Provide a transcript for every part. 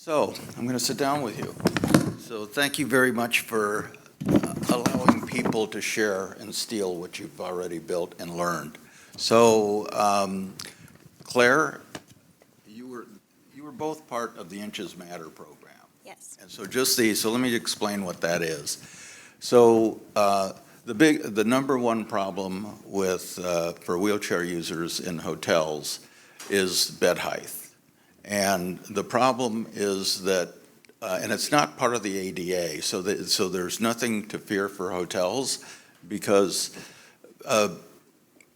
So, I'm going to sit down with you. So thank you very much for allowing people to share and steal what you've already built and learned. So, Claire, you were both part of the Inches Matter program. Yes. And so let me explain what that is. So the number one problem for wheelchair users in hotels is bed height. And the problem is that, and it's not part of the ADA, so there's nothing to fear for hotels because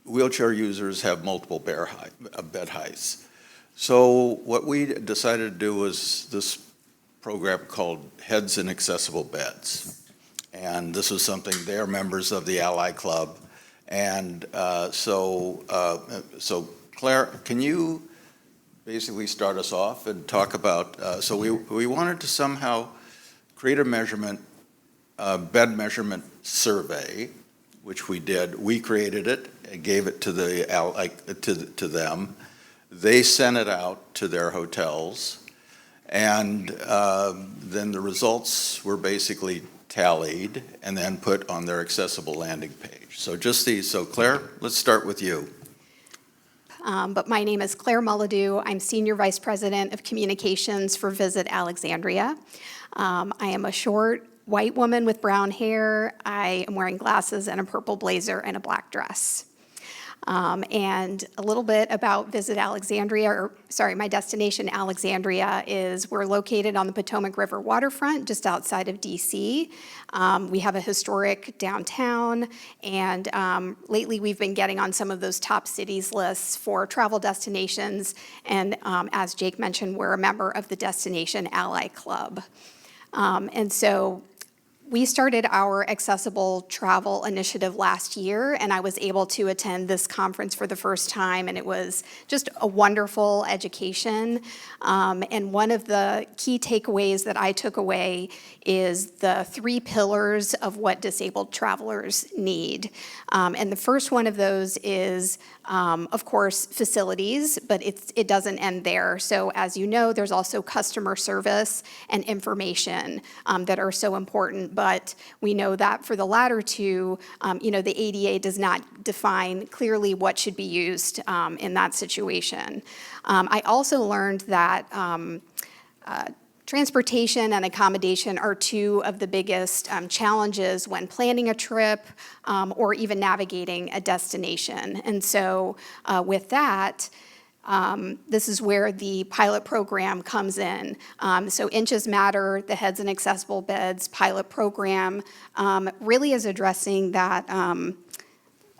wheelchair users have multiple bed heights. So what we decided to do was this program called Heads in Accessible Beds. And this is something, they're members of the Ally Club. And so Claire, can you basically start us off and talk about, so we wanted to somehow create a bed measurement survey, which we did. We created it and gave it to to them. They sent it out to their hotels, and then the results were basically tallied and then put on their accessible landing page. So Claire, let's start with you. But my name is Claire Mullidew. I'm Senior Vice President of Communications for Visit Alexandria. I am a short, white woman with brown hair. I am wearing glasses and a purple blazer and a black dress. And a little bit about Visit Alexandria, my destination Alexandria is we're located on the Potomac River waterfront just outside of DC. We have a historic downtown, and lately we've been getting on some of those top cities lists for travel destinations, and as Jake mentioned, we're a member of the Destination Ally Club. And so we started our accessible travel initiative last year, and I was able to attend this conference for the first time, and it was just a wonderful education. And one of the key takeaways that I took away is the 3 pillars of what disabled travelers need. And the first one of those is, of course, facilities, but it doesn't end there. So as you know, there's also customer service and information that are so important. But we know that for the latter two, the ADA does not define clearly what should be used in that situation. I also learned that transportation and accommodation are 2 of the biggest challenges when planning a trip or even navigating a destination. And so with that, this is where the pilot program comes in. So Inches Matter, the Heads in Accessible Beds pilot program, really is addressing that,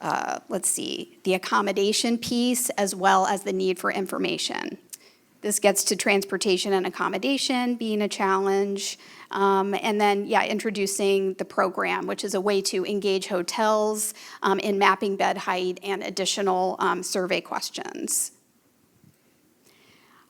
the accommodation piece as well as the need for information. This gets to transportation and accommodation being a challenge. And then, introducing the program, which is a way to engage hotels in mapping bed height and additional survey questions.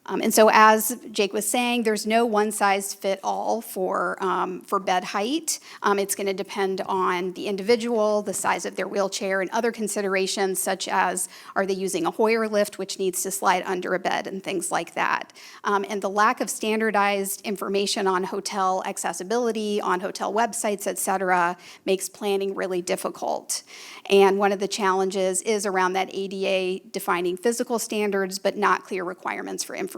And so as Jake was saying, there's no one-size-fit-all for bed height. It's going to depend on the individual, the size of their wheelchair, and other considerations such as are they using a Hoyer lift, which needs to slide under a bed, and things like that. And the lack of standardized information on hotel accessibility, on hotel websites, et cetera, makes planning really difficult. And one of the challenges is around that ADA defining physical standards, but not clear requirements for information.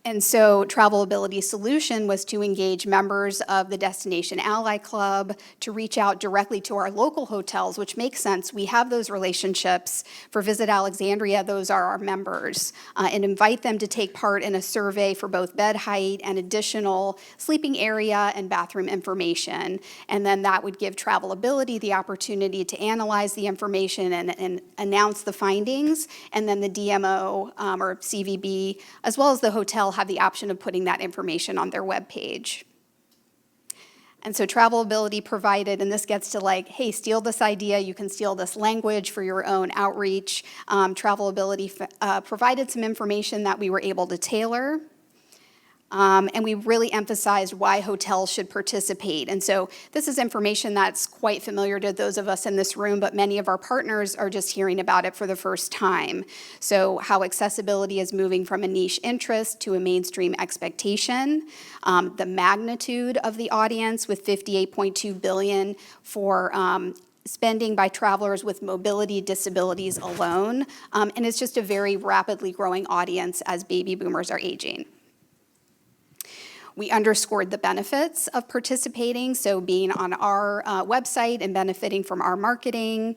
And so Travelability's solution was to engage members of the Destination Ally Club to reach out directly to our local hotels, which makes sense. We have those relationships. For Visit Alexandria, those are our members, and invite them to take part in a survey for both bed height and additional sleeping area and bathroom information. And then that would give Travelability the opportunity to analyze the information and announce the findings, and then the DMO or CVB, as well as the hotel, have the option of putting that information on their webpage. And so Travelability provided, and this gets to hey, steal this idea, you can steal this language for your own outreach. Travelability provided some information that we were able to tailor. And we really emphasized why hotels should participate. And so this is information that's quite familiar to those of us in this room, but many of our partners are just hearing about it for the first time. So how accessibility is moving from a niche interest to a mainstream expectation, the magnitude of the audience with $58.2 billion for spending by travelers with mobility disabilities alone. And it's just a very rapidly growing audience as baby boomers are aging. We underscored the benefits of participating, so being on our website and benefiting from our marketing,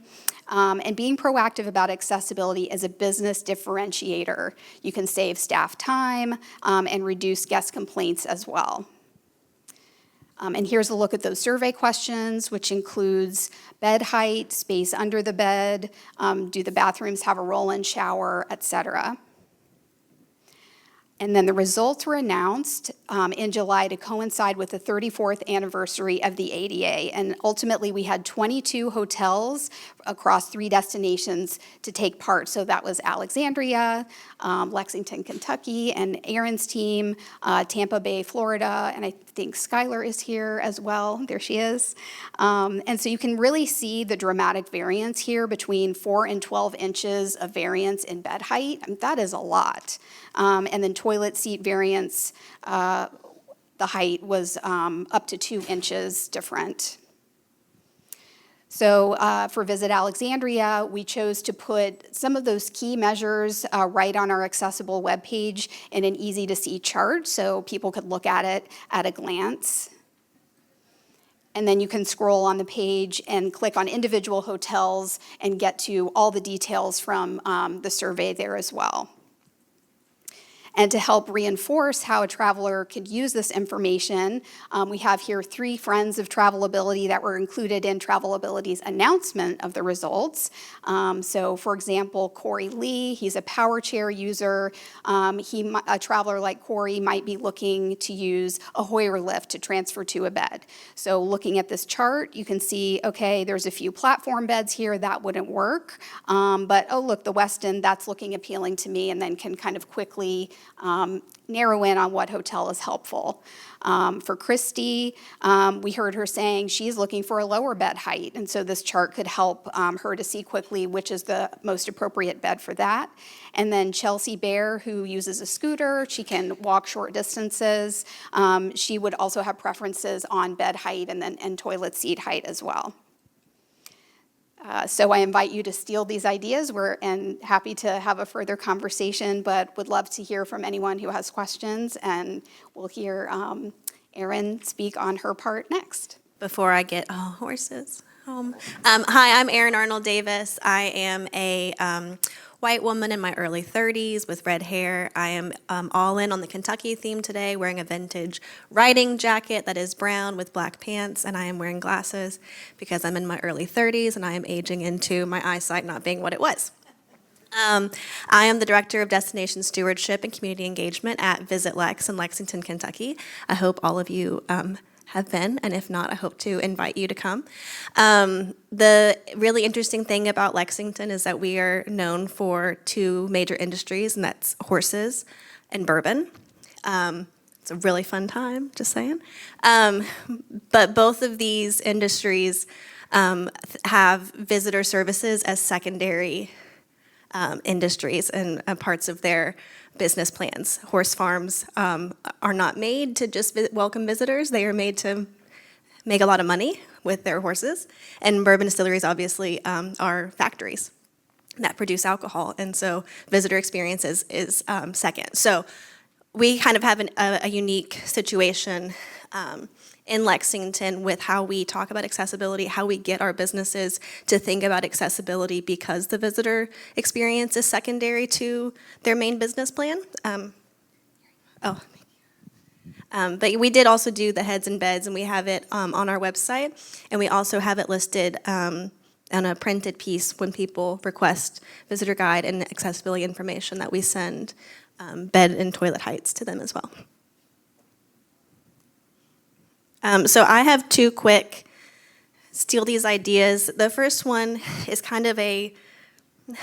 and being proactive about accessibility as a business differentiator. You can save staff time and reduce guest complaints as well. And here's a look at those survey questions, which includes bed height, space under the bed, do the bathrooms have a roll-in shower, et cetera. And then the results were announced in July to coincide with the 34th anniversary of the ADA. And ultimately, we had 22 hotels across 3 destinations to take part. So that was Alexandria, Lexington, Kentucky, and Aaron's team, Tampa Bay, Florida, and I think Skylar is here as well. There she is. And so you can really see the dramatic variance here between 4 and 12 inches of variance in bed height. I mean, that is a lot. And then toilet seat variance, the height was up to 2 inches different. So for Visit Alexandria, we chose to put some of those key measures right on our accessible webpage in an easy-to-see chart so people could look at it at a glance. And then you can scroll on the page and click on individual hotels and get to all the details from the survey there as well. And to help reinforce how a traveler could use this information, we have here 3 friends of Travelability that were included in Travelability's announcement of the results. So for example, Corey Lee, he's a power chair user. A traveler like Corey might be looking to use a Hoyer lift to transfer to a bed. So looking at this chart, you can see, okay, there's a few platform beds here, that wouldn't work. But oh look, the Westin, that's looking appealing to me, and then can kind of quickly narrow in on what hotel is helpful. For Christy, we heard her saying she's looking for a lower bed height, and so this chart could help her to see quickly which is the most appropriate bed for that. And then Chelsea Bear, who uses a scooter, she can walk short distances. She would also have preferences on bed height and toilet seat height as well. So I invite you to steal these ideas. We're happy to have a further conversation, but would love to hear from anyone who has questions, and we'll hear Erin speak on her part next. Before I get horses home. Hi, I'm Erin Arnold Davis. I am a white woman in my early 30s with red hair. I am all in on the Kentucky theme today, wearing a vintage riding jacket that is brown with black pants, and I am wearing glasses because I'm in my early 30s and I am aging into my eyesight not being what it was. I am the Director of Destination Stewardship and Community Engagement at Visit Lex in Lexington, Kentucky. I hope all of you have been, and if not, I hope to invite you to come. The really interesting thing about Lexington is that we are known for 2 major industries, and that's horses and bourbon. It's a really fun time, just saying. But both of these industries have visitor services as secondary industries and parts of their business plans. Horse farms are not made to just welcome visitors. They are made to make a lot of money with their horses. And bourbon distilleries obviously are factories that produce alcohol. And so visitor experience is second. So we kind of have a unique situation in Lexington with how we talk about accessibility, how we get our businesses to think about accessibility because the visitor experience is secondary to their main business plan. But we did also do the heads and beds, and we have it on our website, and we also have it listed on a printed piece when people request visitor guide and accessibility information that we send bed and toilet heights to them as well. So I have 2 quick steal these ideas. The first one is kind of a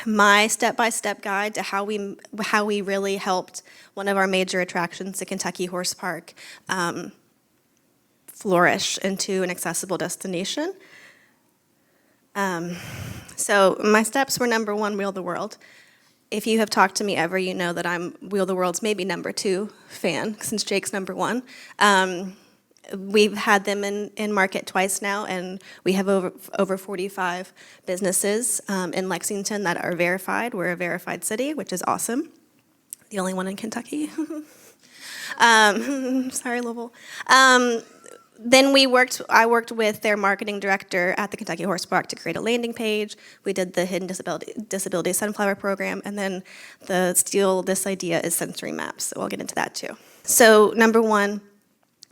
my step-by-step guide to how we really helped one of our major attractions, the Kentucky Horse Park, flourish into an accessible destination. So my steps were number one, Wheel the World. If you have talked to me ever, you know that I'm Wheel the World's maybe number 2 fan, since Jake's number 1. We've had them in market twice now, and we have over 45 businesses in Lexington that are verified. We're a verified city, which is awesome. The only one in Kentucky. Sorry, Louisville. Then I worked with their marketing director at the Kentucky Horse Park to create a landing page. We did the Hidden Disability Sunflower Program, and then the Stealtheseideas is sensory maps, so I'll get into that too. So number one,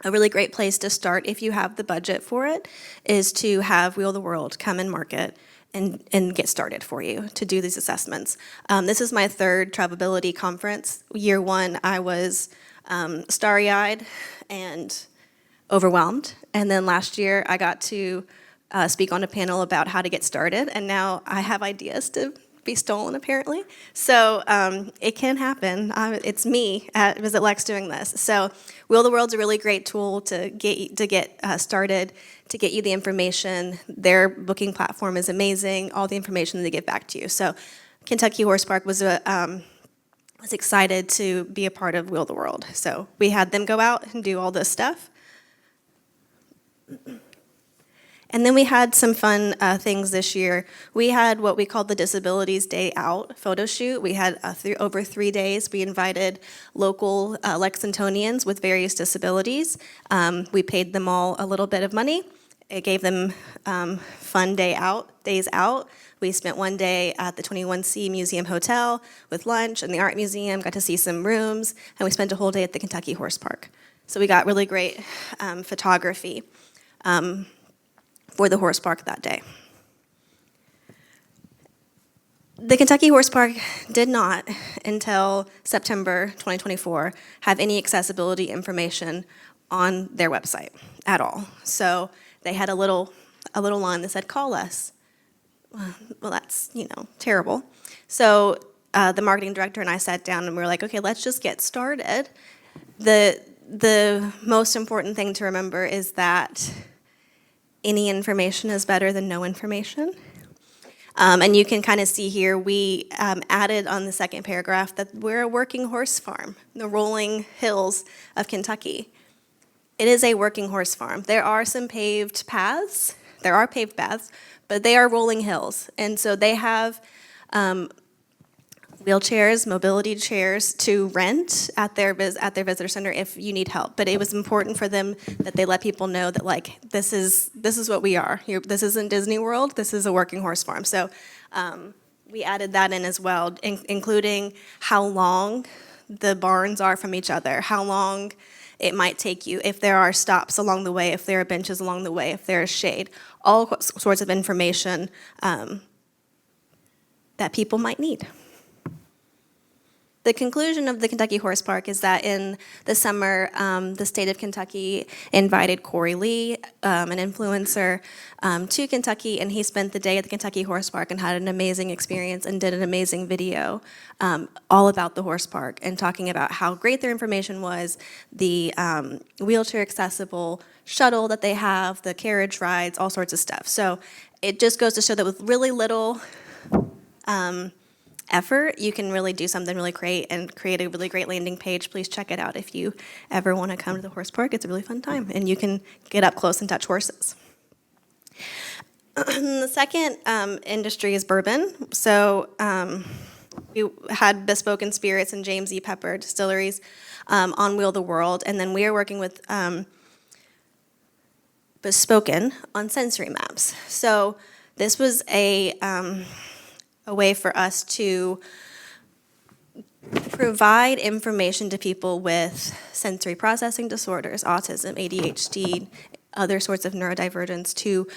a really great place to start if you have the budget for it is to have Wheel the World come and market and get started for you to do these assessments. This is my 3rd Travelability conference. Year 1, I was starry-eyed and overwhelmed. And then last year, I got to speak on a panel about how to get started, and now I have ideas to be stolen, apparently. So it can happen. It's me at Visit Lex doing this. So Wheel the World's a really great tool to get started, to get you the information. Their booking platform is amazing, all the information that they give back to you. So Kentucky Horse Park was excited to be a part of Wheel the World. So we had them go out and do all this stuff. And then we had some fun things this year. We had what we called the Disabilities Day Out photo shoot. We had over 3 days. We invited local Lexingtonians with various disabilities. We paid them all a little bit of money. It gave them fun days out. We spent 1 day at the 21C Museum Hotel with lunch and the Art Museum, got to see some rooms, and we spent a whole day at the Kentucky Horse Park. So we got really great photography for the horse park that day. The Kentucky Horse Park did not, until September 2024, have any accessibility information on their website at all. So they had a little line that said, "Call us." Well, that's, terrible. So the marketing director and I sat down and we were like, okay, let's just get started. The most important thing to remember is that any information is better than no information. And you can kind of see here, we added on the second paragraph that we're a working horse farm, the rolling hills of Kentucky. It is a working horse farm. There are some paved paths. But they are rolling hills. And so they have wheelchairs, mobility chairs to rent at their visitor center if you need help. But it was important for them that they let people know that, like, this is what we are. This isn't Disney World. This is a working horse farm. So we added that in as well, including how long the barns are from each other, how long it might take you, if there are stops along the way, if there are benches along the way, if there is shade, all sorts of information that people might need. The conclusion of the Kentucky Horse Park is that in the summer, the state of Kentucky invited Corey Lee, an influencer, to Kentucky, and he spent the day at the Kentucky Horse Park and had an amazing experience and did an amazing video all about the horse park and talking about how great their information was, the wheelchair accessible shuttle that they have, the carriage rides, all sorts of stuff. So it just goes to show that with really little effort, you can really do something really great and create a really great landing page. Please check it out if you ever want to come to the horse park. It's a really fun time, and you can get up close and touch horses. The second industry is bourbon. So we had Bespoken Spirits and James E. Pepper distilleries on Wheel the World, and then we are working with Bespoken on sensory maps. So this was a way for us to provide information to people with sensory processing disorders, autism, ADHD, other sorts of neurodivergence, to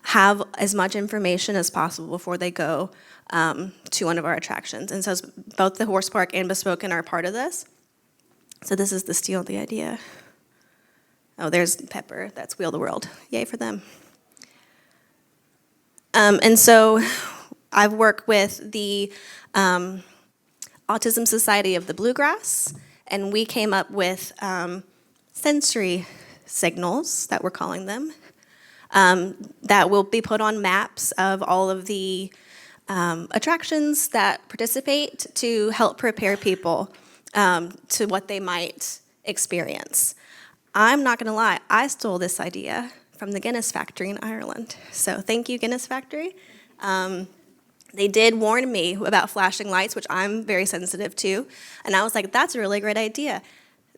have as much information as possible before they go to one of our attractions. And so both the horse park and Bespoken are part of this. So this is the Stealtheseideas. Oh, there's Pepper. That's Wheel the World. Yay for them. And so I've worked with the Autism Society of the Bluegrass, and we came up with sensory signals, that we're calling them, that will be put on maps of all of the attractions that participate to help prepare people to what they might experience. I'm not gonna lie, I stole this idea from the Guinness factory in Ireland. So thank you, Guinness factory. They did warn me about flashing lights, which I'm very sensitive to. And I was like, that's a really great idea.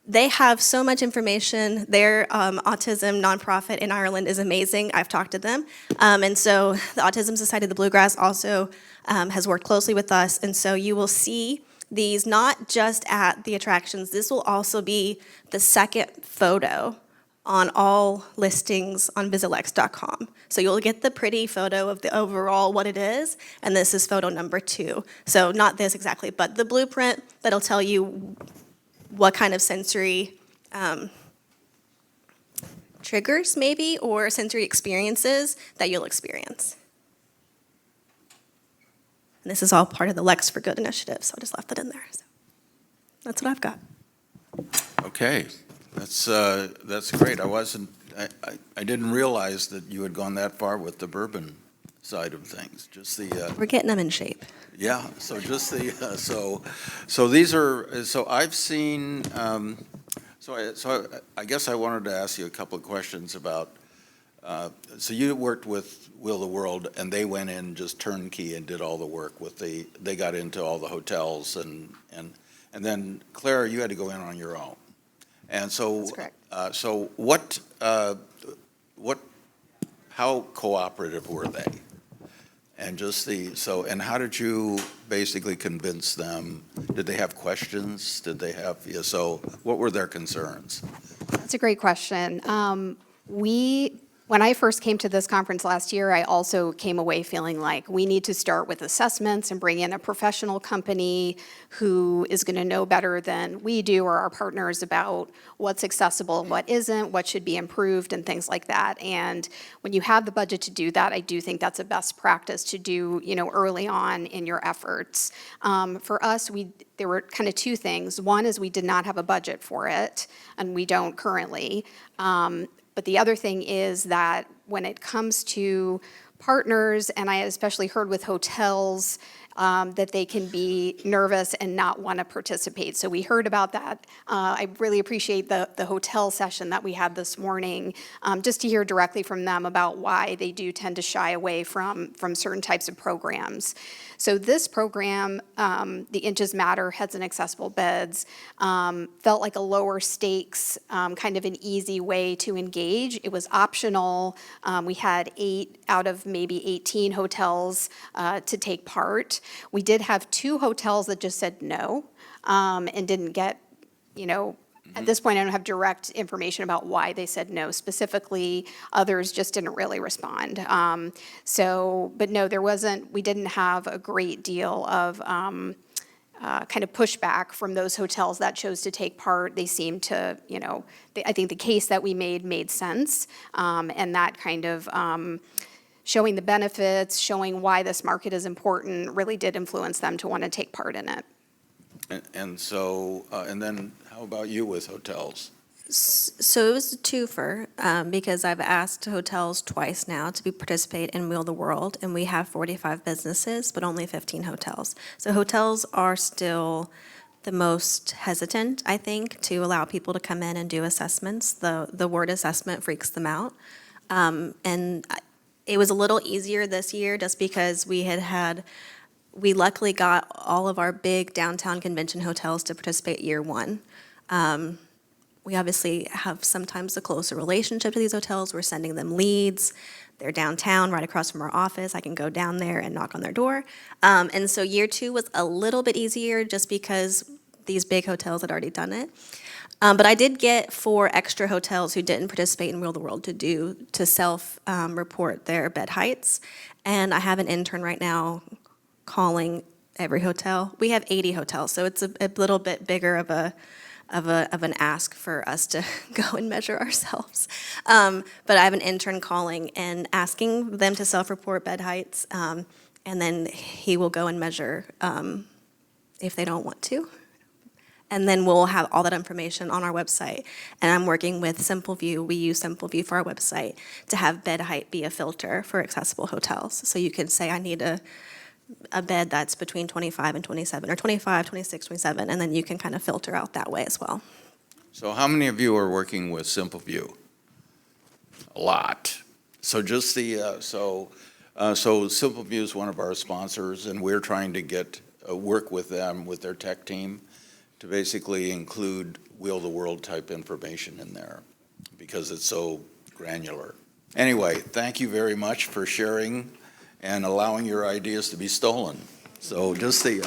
They have so much information. Their autism nonprofit in Ireland is amazing. I've talked to them. And so the Autism Society of the Bluegrass also has worked closely with us. And so you will see these not just at the attractions. This will also be the second photo on all listings on visitlex.com. So you'll get the pretty photo of the overall what it is, and this is photo number 2. So not this exactly, but the blueprint that'll tell you what kind of sensory triggers maybe, or sensory experiences that you'll experience. And this is all part of the Lex for Good initiative, so I just left that in there. So that's what I've got. Okay, that's great. I didn't realize that you had gone that far with the bourbon side of things. Just the We're getting them in shape. yeah. So just the so these are so I've seen. I guess I wanted to ask you a couple of questions about. So you worked with Will the World, and they went in just turnkey and did all the work with they got into all the hotels and then Claire, you had to go in on your own. And so, That's correct. So how cooperative were they? And just and how did you basically convince them? Did they have questions? Did they have, so what were their concerns? That's a great question. When I first came to this conference last year, I also came away feeling like we need to start with assessments and bring in a professional company who is going to know better than we do or our partners about what's accessible and what isn't, what should be improved, and things like that. And when you have the budget to do that, I do think that's a best practice to do, early on in your efforts. For us, there were kind of two things. One is we did not have a budget for it, and we don't currently. But the other thing is that when it comes to partners, and I especially heard with hotels, that they can be nervous and not want to participate. So we heard about that. I really appreciate the hotel session that we had this morning, just to hear directly from them about why they do tend to shy away from certain types of programs. So this program, the Inches Matter Heads and Accessible Beds, felt like a lower stakes, kind of an easy way to engage. It was optional. We had 8 out of maybe 18 hotels to take part. We did have 2 hotels that just said no, and didn't get, at this point I don't have direct information about why they said no specifically. Others just didn't really respond. But no, we didn't have a great deal of kind of pushback from those hotels that chose to take part. They seemed to, I think the case that we made sense, and that kind of showing the benefits, showing why this market is important, really did influence them to want to take part in it. And so, and then how about you with hotels? So it was a twofer, because I've asked hotels twice now to participate in Wheel the World, and we have 45 businesses, but only 15 hotels. So hotels are still the most hesitant, I think, to allow people to come in and do assessments. The word assessment freaks them out. And it was a little easier this year just because we luckily got all of our big downtown convention hotels to participate year one. We obviously have sometimes a closer relationship to these hotels. We're sending them leads. They're downtown, right across from our office. I can go down there and knock on their door. And so year 2 was a little bit easier just because these big hotels had already done it. But I did get 4 extra hotels who didn't participate in Wheel the World to self-report their bed heights. And I have an intern right now calling every hotel. We have 80 hotels, so it's a little bit bigger of an ask for us to go and measure ourselves. But I have an intern calling and asking them to self-report bed heights. and then he will go and measure if they don't want to. And then we'll have all that information on our website. And I'm working with SimpleView. We use SimpleView for our website to have bed height be a filter for accessible hotels. So you can say, I need a bed that's between 25 and 27, or 25, 26, 27, and then you can kind of filter out that way as well. So how many of you are working with SimpleView? A lot. So just so SimpleView is one of our sponsors, and we're trying to get work with them, with their tech team, to basically include wheel-the-world type information in there because it's so granular. Anyway, thank you very much for sharing and allowing your ideas to be stolen. So just the.